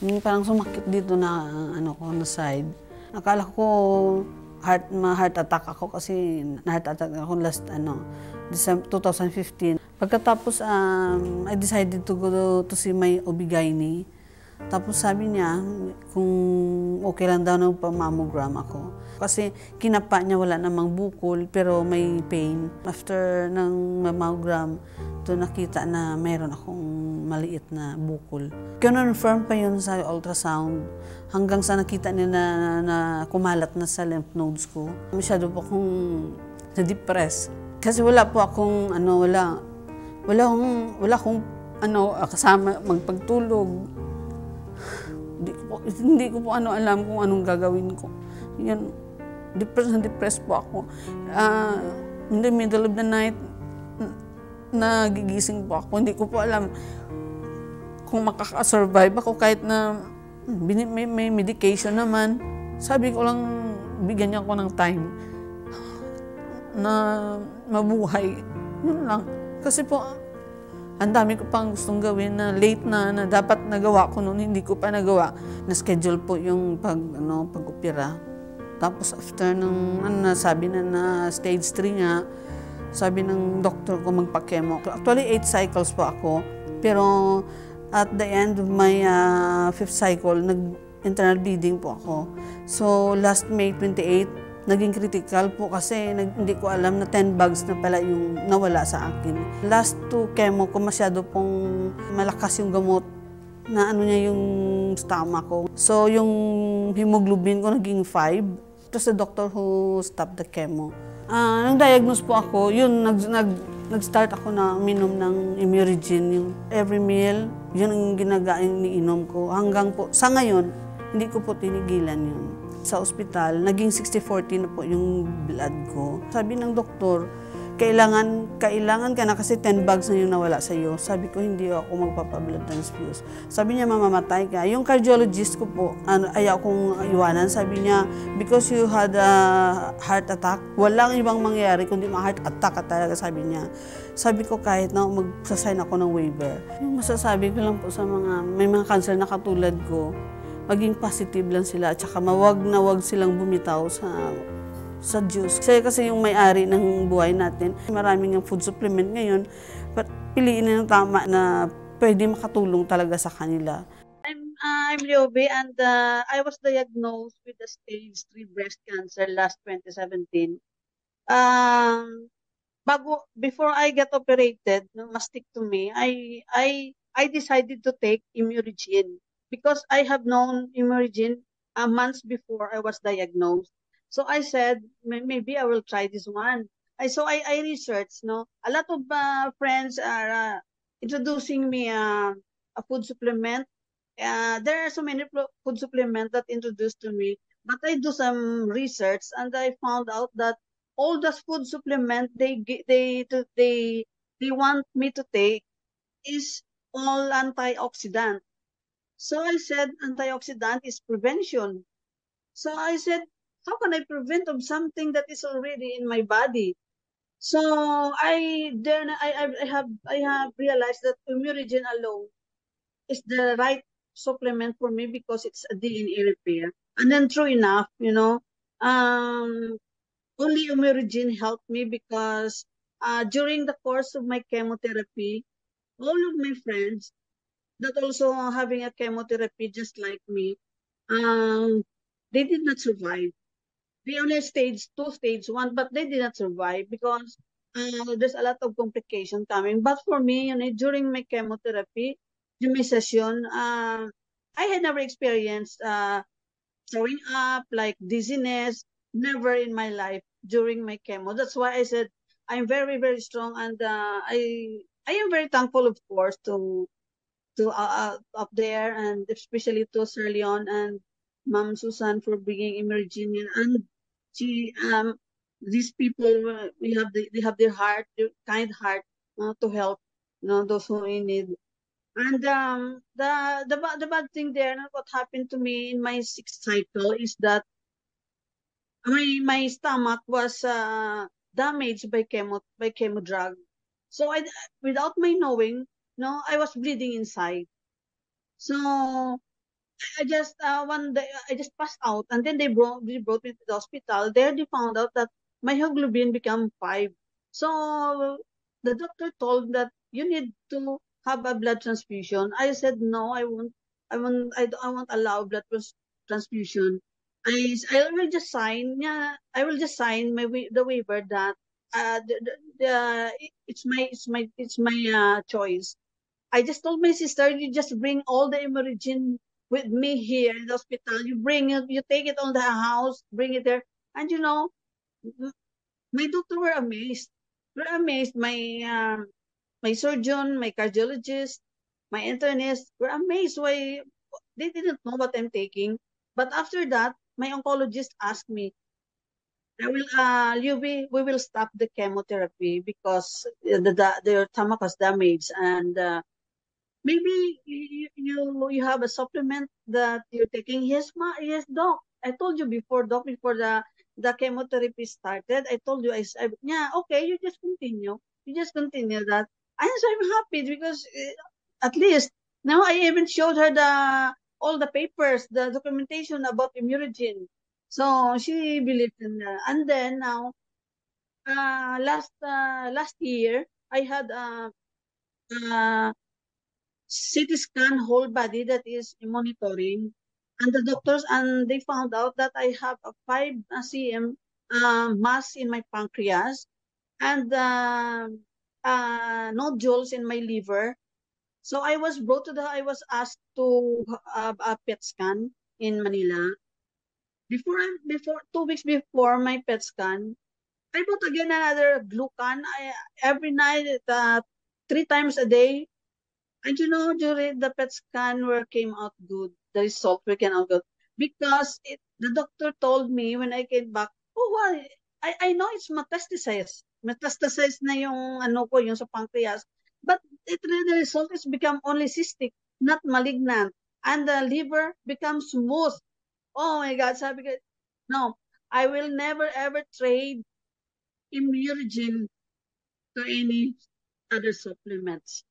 Yung parang sumakit dito na ano ko na side. Akala ko heart attack ako kasi na-heart attack ako last December 2015. Pagkatapos I decided to go to see my OB-GYN. Tapos sabi niya kung okay lang daw na pa-mammogram ako. Kasi kinapa niya wala namang bukol pero may pain. After ng mammogram, doon nakita na mayroon akong maliit na bukol. Kinonfirm pa yun sa ultrasound hanggang sa nakita nila na kumalat na sa lymph nodes ko. Masyado po akong na-depress. Kasi wala po akong wala akong kasama magpagtulog. Hindi ko po alam kung anong gagawin ko. Yan, depressed po ako. In the middle of the night, nagigising po ako. Hindi ko po alam kung makakasurvive ako kahit na may medication naman. Sabi ko lang, bigyan niya ako ng time na mabuhay. Yun lang. Kasi po, ang dami ko pang gustong gawin na late na dapat nagawa ko noon, hindi ko pa nagawa. Na-schedule po yung pag-opera. Tapos after sabi na stage 3 nga, sabi ng doktor ko magpa-chemo. Actually, 8 cycles po ako. Pero at the end of my 5th cycle, nag-internal bleeding po ako. So last May 28, naging critical po kasi hindi ko alam na 10 bags na pala yung nawala sa akin. Last 2 chemo ko, masyado pong malakas yung gamot na niya yung stomach ko. So yung hemoglobin ko naging 5. It was the doctor who stopped the chemo. Nang diagnose po ako, yun, nag-start ako na uminom ng Immuregin. Yung every meal, yun ang iniinom ko. Hanggang po, sa ngayon, hindi ko po tinigilan yun. Sa ospital, naging 60-40 na po yung blood ko. Sabi ng doktor, kailangan ka na kasi 10 bags na yung nawala sa iyo. Sabi ko, hindi ako magpapa-blood transfuse. Sabi niya, mamamatay ka. Yung cardiologist ko po, ayaw kong iwanan. Sabi niya, because you had a heart attack, walang ibang mangyayari kundi ma-heart attack ka talaga, sabi niya. Sabi ko, kahit na magsasign ako ng waiver. Yung masasabi ko lang po sa may mga cancer na katulad ko, maging positive lang sila at saka wag silang bumitaw sa Diyos. Kasi yung may-ari ng buhay natin, maraming yung food supplement ngayon, but piliin na yung tama na pwede makatulong talaga sa kanila. I'm Liobe and I was diagnosed with the stage 3 breast cancer last 2017. Before I got operated, mastectomy, I decided to take Immuregin because I have known Immuregin months before I was diagnosed. So I said, maybe I will try this one. So I researched, a lot of friends are introducing me a food supplement. There are so many food supplements that introduced to me, but I do some research and I found out that all the food supplement they want me to take is all antioxidant. So I said antioxidant is prevention. So I said, how can I prevent of something that is already in my body? So I have realized that Immuregin alone is the right supplement for me because it's a DNA repair. And then true enough, only Immuregin helped me because during the course of my chemotherapy, all of my friends that also having a chemotherapy just like me, they did not survive. They only stage 1, but they did not survive because there's a lot of complication coming. But for me, during my chemotherapy, during my session, I had never experienced throwing up, like dizziness, never in my life during my chemo. That's why I said I'm very, very strong, and I am very thankful, of course, to up there, and especially to Sir Leon and Ma'am Susan for bringing Emerginian, and she these people they have their heart, their kind heart to help those who in need. And the bad thing there, what happened to me in my 6th cycle is that my stomach was damaged by chemo drug. So without my knowing, I was bleeding inside. So I just one day I just passed out, and then they brought me to the hospital. There they found out that my hemoglobin became 5. So the doctor told that you need to have a blood transfusion. I said no, I won't. I won't allow transfusion. I will just sign. Yeah, I will just sign the waiver that it's my choice. I just told my sister, you just bring all the Emergen with me here in the hospital. You bring it, you take it on the house, bring it there. And m- my doctor were amazed. Were amazed. My surgeon, my cardiologist, my internist were amazed why they didn't know what I'm taking. But after that, my oncologist asked me, we will stop the chemotherapy because their stomach was damaged and maybe you have a supplement that you're taking. Yes, yes, doc. I told you before, doc, before the chemotherapy started. I told you, yeah, okay, You just continue that. And so I'm happy because at least now I even showed her all the papers, the documentation about Immunogen. So she believed in that. And then now, last year, I had a CT scan whole body that is monitoring. And the doctors, and they found out that I have a 5 cm mass in my pancreas and nodules in my liver. So I was asked to have a PET scan in Manila. Before 2 weeks before my PET scan, I bought again another glucan. Every night, 3 times a day. And during the PET scan where came out good, the result where came out good. Because the doctor told me when I came back, oh, well, I know it's metastasis. Metastasis na yung yung sa pancreas. But the result is become only cystic, not malignant. And the liver becomes smooth. Oh my God, sabi ko, no, I will never ever trade Immunogen to any other supplements.